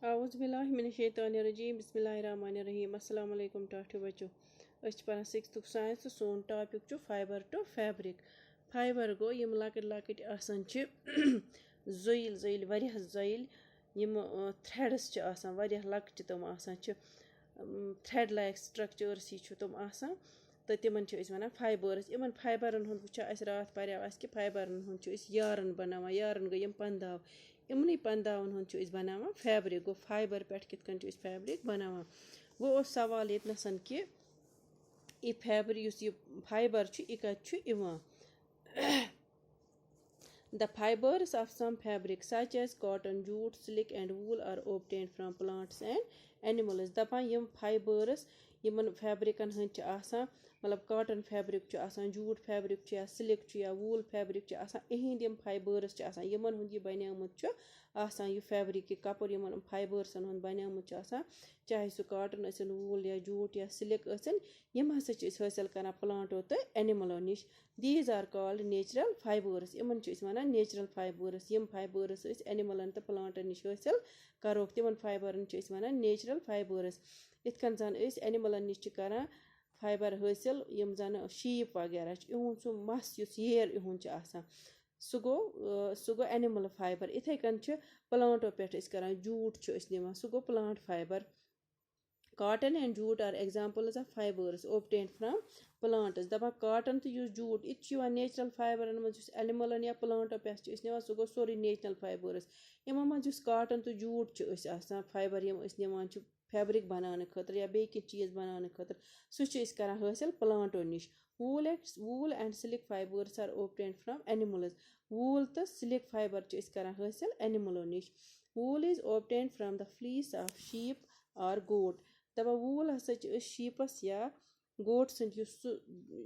आउज़ बिल्लाहि मिनश शैतानिर रजीम बिस्मिल्लाहिर रहमानिर रहीम अस्सलाम वालेकुम टाठियो बच्चो अस पढ़ान 6th साइंस तो सोन टॉपिक छु फाइबर टू फैब्रिक। फाइबर गो यम लकट लकट आसान छि ज़ोइल ज़ोइल वारिया ज़ोइल यम थ्रेड्स छि आसान वारिया लकट तम आसान छि थ्रेड लाइक स्ट्रक्चर्स ही छु तम आसान तो तिमन छि अस वनान फाइबर्स। इमन फाइबरन हुन वुचा अस रात पर्याव अस कि फाइबरन हुन छि अस यारन बनावा यारन गो यम पंदाव इमनी पंदावन हुन छि अस बनावा फैब्रिक गो फाइबर पेट कित कन छि अस फैब्रिक बनावा। गो ओस सवाल इतनसन कि ये फैब्रिक युस ये फाइबर छि ये कत छु Ivan. The fibers of some fabrics such as cotton, jute, silk and wool are obtained from plants and animals. दपान यम fibers यमन फैब्रिकन हन च आसान मतलब कॉटन फैब्रिक च आसान जूट फैब्रिक च या सिल्क च या वूल फैब्रिक च आसान इहिंद यम फाइबर्स च आसान यमन हुन ये बन्यामुत च आसान ये फैब्रिक के कपड़ यमन फाइबर्सन हुन बन्यामुत च आसान चाहे सु कॉटन असन वूल या जूट या सिल्क असन यम हसा च हासिल करना प्लांटो तो एनिमलो निश। These are called natural fibers. Yemen च वनान natural fibers यम fibers अस एनिमलन तो प्लांटन निश हासिल करोक तिमन फाइबरन च वनान natural fibers। इत कन जन अस एनिमलन निश च करन फाइबर हासिल यम जन शीप वगैरह इहुन सु मस युस हेयर इहुन च आसान सु गो एनिमल फाइबर। इथे कन च प्लांटो पेट अस करन जूट च अस निवान सु गो plant fibre. Cotton and jute are examples of fibers obtained from plants. दपा cotton तो यूज जूट इत नेचुरल फाइबर मज एनिमलन या प्लांटो पे निवान सह गो सोरी नेचुरल फाइबर्स। यमो मज cotton तो जूट आसान फाइबर यम निवान फैब्रिक बनाने खतर या बे कि चीज बनाने खतर सह करान हासिल प्लांटो निश। Wool and silk fibers are obtained from animals. Wool तो silk fiber करान हासिल एनिमलो निश। Wool is obtained from the fleece of sheep or goat. दपा वूल हसा शीपस या गोट सद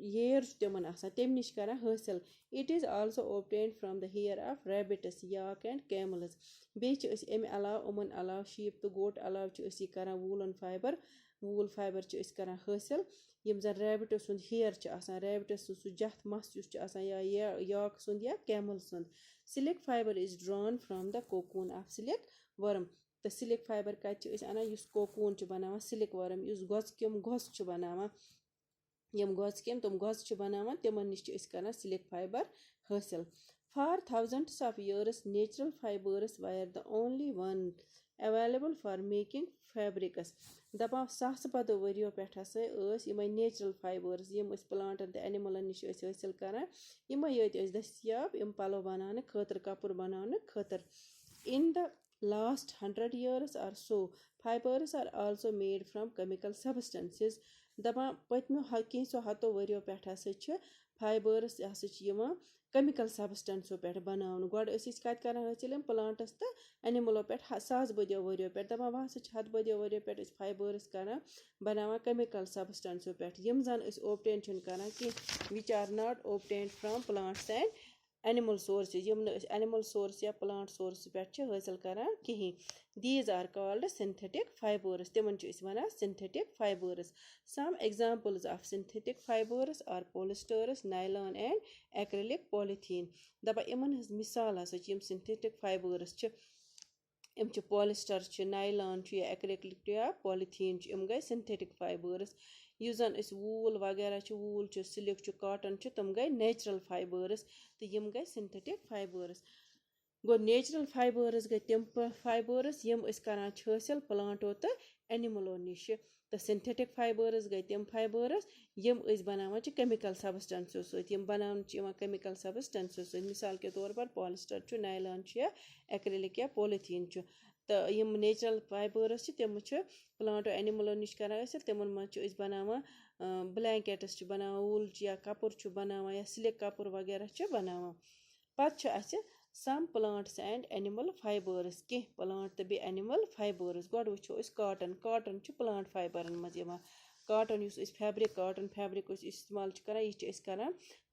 हेयर तिमन तम नश कर हासिल। It is also obtained from the hair of rabbits, yak and camels. बे अम अलाव उमन अलाव शीप तो गोट अलाव कर वूलन फाइबर वूल फाइबर कर हासिल यम जन रैबिट सुंद हेयर रैबिटस सह जथ मस या याक सुंद या camel Sund. Silk fibre is drawn from the cocoon of silk worm. तो सिल्क फाइबर कत अना कोकून बनावा सिल्क वर्म इस गोम गोस बनावा यम गोम तुम गोस बनावा तिमन निश कर सिल्क फाइबर हासिल। For thousands of years natural fibers were the only one available for making fabrics. दपा सास बदो वरियो पेठ यम नेचुरल फाइबर्स यम प्लांटन तो एनिमलन निश हासिल कर यम ये दस्तियाब यम पलो बनाने खतर कपड़ बनाने खतर। In the last 100 years or so, fibers are also made from chemical substances. दपा पत्मो कैसो हतो वरियो पे फाइबर्स केमिकल सबस्टेंसो पे बनावन गोड कत कर हासिल प्लांटस तो एनिमलो पे सास बदियो वरियो पे दपा वह हत बदियो वरियो पे फाइबर्स कर बनावा केमिकल सबस्टेंसो पे यम जन ओबटेन कर which are not obtain from plants and animal sources यम एनिमल सोर्स या प्लांट सोर्स पे हासिल कर कहीं। These are called synthetic fibers. तिमन वनान synthetic fibers. Some examples of synthetic fibers are polyesters, nylon and acrylic polythene. दपा इमन हज मिसाल हसा यम synthetic fibers यम पॉलिस्टर नाइलॉन या एक्रिलिक या पॉलीथीन यम गए सिंथेटिक फाइबर्स। यु जन वूल वगैरह वूल सिल्क कॉटन तम गए नेचुरल फाइबर्स तो यम गए सिंथेटिक फाइबर्स। गो नेचुरल फाइबर्स गए तम फाइबर्स यम करान हासिल प्लांटो तो एनिमलो निश। तो सिंथेटिक फाइबर्स गए तम फाइबर्स यम बनावान केमिकल सबस्टेंसो सम बनान केमिकल सबस्टेंसो सत मिसाल के तौर पर पॉलिस्टर नाइलॉन या एक्रिलिक या पॉलीथीन तो यम नेचुरल फाइबर्स तम प्लांटो एनिमलो निश कर तिमन मज बनावान ब्लैंकेट्स बनावान वूल या कपड़ बनावान या सिल्क कपड़ वगैरह बनावान। पत some plants and animal fibers के plant तो बे animal fibers गोड वुचो cotton cotton plant fiber मज cotton use fabric cotton fabric इस्तेमाल कर यह कर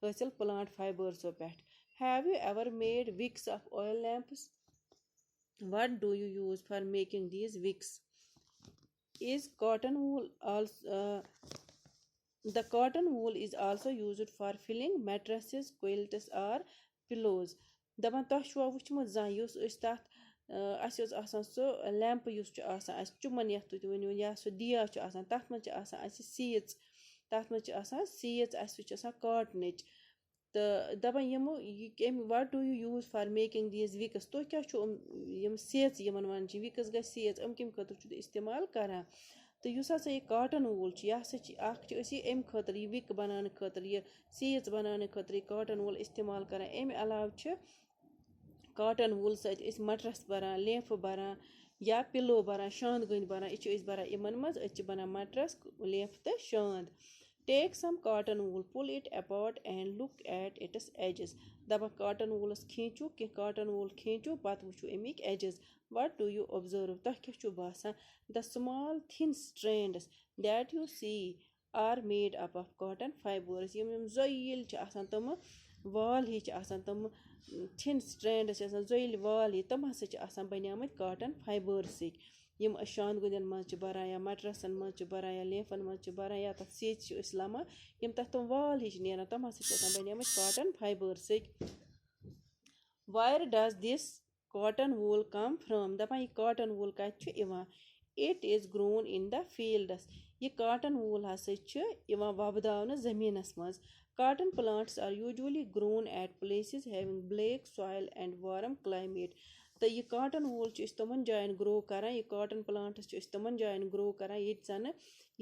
हासिल plant fibers पे। Have you ever made wicks of oil lamps? What do you use for making these wicks? Is cotton wool also the cotton wool is also used for filling mattresses, quilts or pillows. दपान तुम वुचमुत जान तथ اَسہِ اوس آسان سُہ lamp یُس چھُ آسان اَسہِ چُمَن یَتھ تُہۍ ؤنِو یا سُہ دِیا چھُ آسان تَتھ منٛز چھِ آسان اَسہِ سیٖژ تَتھ منٛز چھِ آسان سیٖژ اَسہِ سُہ چھِ آسان کاٹنٕچ تہٕ دَپان یِمو یہِ کَمہِ what do you use for making these wicks تُہۍ کیٛاہ چھُ یِم سیژٕ یِمَن وَنان چھِ وِکٕس گژھِ سیژ کَمہِ خٲطرٕ چھُ تُہۍ اِستعمال کَران تہٕ یُس ہسا یہِ کاٹَن ووٗل چھُ یہِ ہسا چھِ اَکھ چھِ أسۍ یہِ اَمہِ خٲطرٕ یہِ وِک بَناونہٕ خٲطرٕ یہِ سیٖژ بَناونہٕ خٲطرٕ یہِ کاٹَن ووٗل اِستعمال کَران اَمہِ علاوٕ چھِ کاٹَن ووٗل سۭتۍ أسۍ مَٹرَس بَران لیفہٕ بَران یا پِلو بَران شانٛد گٔنٛدۍ بَران یہِ چھِ أسۍ بَران یِمَن منٛز أسۍ چھِ بَران مَٹرَس لیفہٕ تہٕ شانٛد take some cotton wool pull it apart and look at its edges دَپان کاٹَن ووٗلَس کھیٖنچو کینٛہہ کاٹَن ووٗل کھیٖنچو پَتہٕ وٕچھو اَمِکۍ edges what do you observe تۄہہِ کیٛاہ چھُو باسان the small thin strands that you see are made up of cotton fibres یِم زٲیِل چھِ آسان تِمہٕ وال ہی چھِ آسان تِمہٕ تھِن سٹرٛینڈٕس چھِ آسان زٲیِلۍ وال ہی تِم ہسا چھِ آسان بَنیمٕتۍ کاٹَن فایبٲرسٕکۍ یِم أسۍ شانٛد گٔنٛدٮ۪ن منٛز چھِ بَران یا مَٹرَسَن منٛز چھِ بَران یا لیفَن منٛز چھِ بَران یا تَتھ سیٚژ چھِ أسۍ لَمان یِم تَتھ تِم وال ہِش نیران تِم ہسا چھِ آسان بَنیمٕتۍ cotton فایبٲرسٕکۍ wire does this cotton ووٗل کَم فرٛام دَپان یہِ کاٹَن ووٗل کَتہِ چھُ یِوان it is grown in the فیٖلڈَس یہِ کاٹَن ووٗل ہسا چھِ یِوان وۄبداونہٕ زٔمیٖنَس منٛز cotton plants are usually grown at places having black soil and warm climate تہٕ یہِ کاٹَن ووٗل چھِ أسۍ تِمَن جایَن گرٛو کَران یہِ کاٹَن پٕلانٛٹٕس چھِ أسۍ تِمَن جایَن گرٛو کَران ییٚتہِ زَنہٕ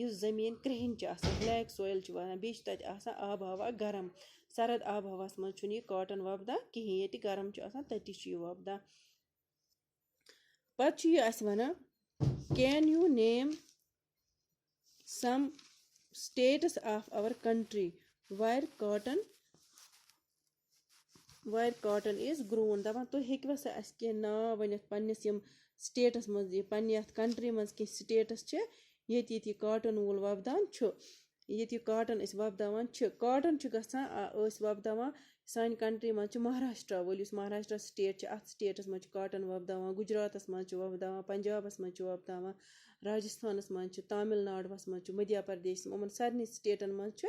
یُس زٔمیٖن کرٛہِنۍ چھِ آسان بٕلیک سویِل چھِ وَنان بیٚیہِ چھِ تَتہِ آسان آبہٕ ہوا گرم سرد آبہٕ ہواہَس منٛز چھُنہٕ یہِ کاٹَن وۄبدان کِہیٖنۍ ییٚتہِ گرم چھُ آسان تٔتی چھُ یہِ وۄبدان پَتہٕ چھُ یہِ اَسہِ وَنان can you name some states of our country where cotton is grown دَپان تُہۍ ہیٚکِوَ سا اَسہِ کینٛہہ ناو ؤنِتھ پنٛنِس یِم سٹیٹَس منٛز یہِ پنٛنہِ یَتھ کَنٹرٛی منٛز کینٛہہ سٹیٹٕس چھِ ییٚتہِ ییٚتہِ یہِ کاٹَن ووٗل وۄبدان چھُ ییٚتہِ یہِ کاٹَن أسۍ وۄبداوان چھِ کاٹَن چھُ گژھان أسۍ وۄبداوان سانہِ کَنٹرٛی منٛز چھِ مہاراشٹرٛا وٲلۍ یُس مہاراشٹرٛا سٹیٹ چھِ اَتھ سٹیٹَس منٛز چھِ کاٹَن وۄبداوان گُجراتَس منٛز چھِ وۄبداوان پنٛجابَس منٛز چھِ وۄبداوان راجِستھانَس منٛز چھِ تامِل ناڈُوَس منٛز چھِ مٔدھیہ پردیشَس یِمَن سارنٕے سٹیٹَن منٛز چھِ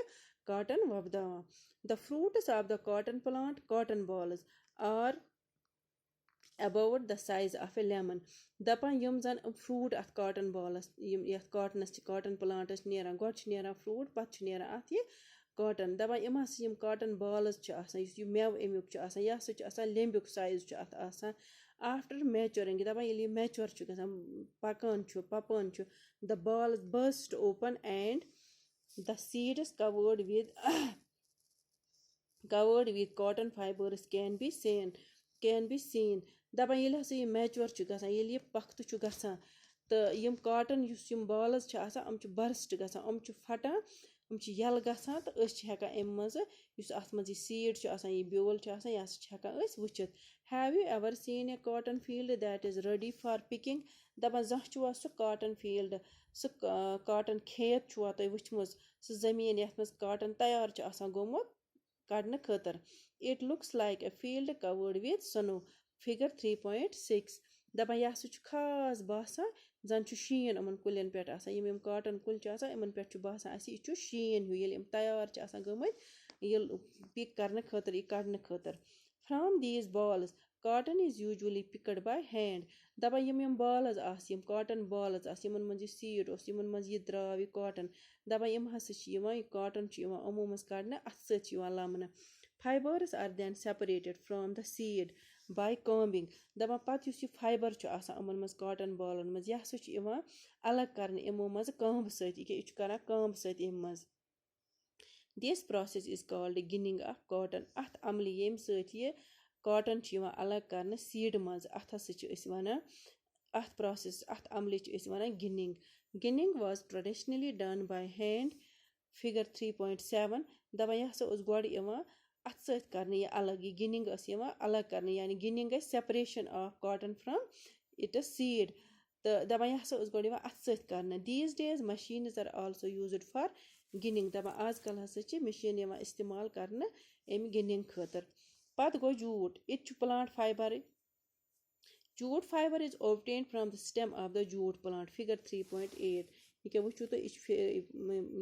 کاٹَن وۄبداوان the fruits of the cotton plant cotton balls are about the size of a lemon دَپان یِم زَن فرٛوٗٹ اَتھ کاٹَن بالَس یِم یَتھ کاٹنَس چھِ کاٹَن پٕلانٛٹَس نیران گۄڈٕ چھِ نیران فرٛوٗٹ پَتہٕ چھُ نیران اَتھ یہِ کاٹَن دَپان یِم ہسا یِم کاٹَن بالٕز چھِ آسان یُس یہِ مٮ۪وٕ امیُک چھُ آسان یہِ ہسا چھُ آسان لیٚمبیُک سایز چھُ اَتھ آسان آفٹر میچوٗرِنٛگ دَپان ییٚلہِ یہِ میچور چھُ گژھان پَپان چھُ the balls burst open and the seeds covered with cotton fibres can be seen دَپان ییٚلہِ ہسا یہِ میچور چھُ گژھان ییٚلہِ یہِ پۄختہٕ چھُ گژھان تہٕ یِم کاٹَن یُس یِم بالٕز چھِ آسان یِم چھِ بٔرسٹ گژھان یِم چھِ پھٹان یِم چھِ یَلہٕ گژھان تہٕ أسۍ چھِ ہٮ۪کان اَمہِ منٛزٕ یُس اَتھ منٛز یہِ سیٖڈ چھُ آسان یہِ بیول چھُ آسان یہِ ہسا چھِ ہٮ۪کان أسۍ وٕچھِتھ have you ever seen a cotton field that is ready for picking دَپان زانٛہہ چھُوا سُہ کاٹَن فیٖلڈ سُہ کاٹَن کھیت چھُوا تۄہہِ وٕچھمٕژ سُہ زٔمیٖن یَتھ منٛز کاٹَن تیار چھُ آسان گوٚمُت کَڑنہٕ خٲطرٕ it looks like a field covered with snow figure 3.6 دَپان یہِ ہسا چھُ خاص باسان زَن چھُ شیٖن یِمَن کُلٮ۪ن پٮ۪ٹھ آسان یِم کاٹَن کُلۍ چھِ آسان یِمَن پٮ۪ٹھ چھُ باسان اَسہِ یہِ چھُ شیٖن ہیوٗ ییٚلہِ یِم تیار چھِ آسان گٔمٕتۍ ییٚلہِ پِک کَرنہٕ خٲطرٕ یہِ کَڑنہٕ خٲطرٕ from these balls cotton is usually picked by hand دَپان یِم بالٕز آسہٕ یِم کاٹَن بالٕز آسہٕ یِمَن منٛز یہِ سیٖڈ اوس یِمَن منٛز یہِ درٛاو یہِ کاٹَن دَپان یِم ہسا چھِ یِوان یہِ کاٹَن چھُ یِوان یِمو منٛز کَڑنہٕ اَتھٕ سۭتۍ چھِ یِوان لَمنہٕ fibres are then separated from the seed by combing دَپان پَتہٕ یُس یہِ فایبَر چھُ آسان یِمَن منٛز کاٹَن بالَن منٛز یہِ ہسا چھُ یِوان الگ کَرنہٕ یِمو منٛزٕ کامبہٕ سۭتۍ یہِ چھُ کَران کامبہٕ سۭتۍ اَمہِ منٛز this process is called ginning of cotton اَتھ عملہِ ییٚمہِ سۭتۍ یہِ کاٹَن چھُ یِوان الگ کَرنہٕ سیٖڈٕ منٛز اَتھ ہسا چھِ أسۍ وَنان اَتھ عملہِ چھِ أسۍ وَنان گِنِنٛگ واز ٹرٛٮ۪ڈِشنٔلی ڈَن باے ہینٛڈ فِگر 3.7 دَپان یہِ ہسا اوس گۄڈٕ یِوان اَتھٕ سۭتۍ کَرنہٕ یہِ الگ یہِ گِنِنٛگ ٲس یِوان الگ کَرنہٕ یعنی گِنِنٛگ گژھِ separation of cotton from its seed تہٕ دَپان یہِ ہسا اوس گۄڈٕ یِوان اَتھٕ سۭتۍ کَرنہٕ these days machines are also used for ginning دَپان آز کَل ہسا چھِ مِشیٖن یِوان اِستعمال کَرنہٕ اَمہِ گِنِنٛگ خٲطرٕ پَتہٕ گوٚو جوٗٹ یہِ تہِ چھُ پٕلانٛٹ فایبَرٕے jute fibre is obtained from the stem of the jute plant figure 3.8 यह वो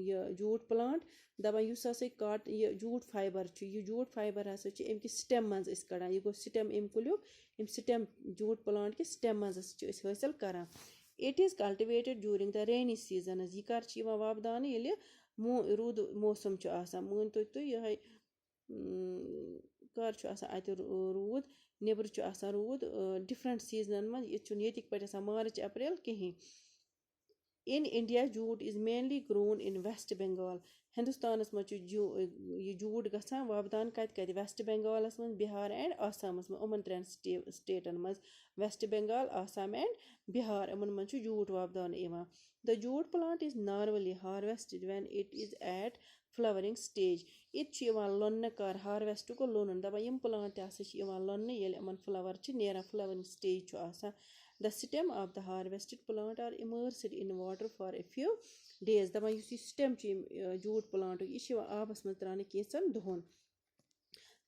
यह जूट प्लांट दपान युस हसा काट यह जूट फाइबर यह जूट फाइबर हसा अमि स्टेम मज कड़ान यह गो स्टेम अम कुल्युक अम स्टेम जूट प्लांट कि स्टेम मज हासिल करान it is cultivated during the rainy season यह कर वपदान ये रूद मौसम मान तो यह कर रूद नबर रूद डिफरेंट सीजन मज ये पे मार्च अप्रैल कहीं in India jute is mainly grown in West Bengal Hindustan मज यह जूट गसान वपदान कत वेस्ट बंगालस मज बिहार एंड आसामस मज उमन 3 स्टेटन मज वेस्ट बंगाल आसाम एंड बिहार इमन मज जूट वपदान the jute plant is normally harvested when it is at flowering stage इत लोन कर हार्वेस्ट को लोन दपान यम प्लांट लोन ये फ्लावर नेरान flowering stage The stem of the harvested plant are immersed in water for a few days. दपान युस stem जूट प्लांट यह आबस मज त्रान कैंचन दोहन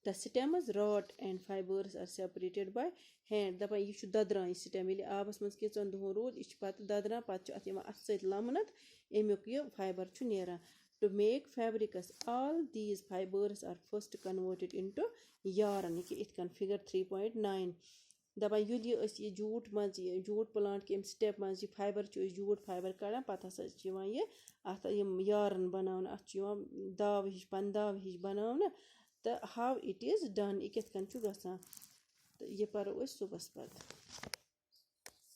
The stems rot and fibers are separated by hand. दपान यह ददरान stem ये आबस मज कैंचन दोहन रोद यह पत ददरान पत अत सत लमनत अमुक यह fibre नेरान To make fabrics, all these fibers are first converted into yarn. It figure 3.9. दपान ये जूट मज जूट प्लांट के स्टेप मज फाइबर जूट फाइबर कड़ान पत यह यारन बनान अत दाव हिश पन दाव हिश बनान तो हाउ इट इज़ डन यह कन गसान तो यह परो सुबह पत।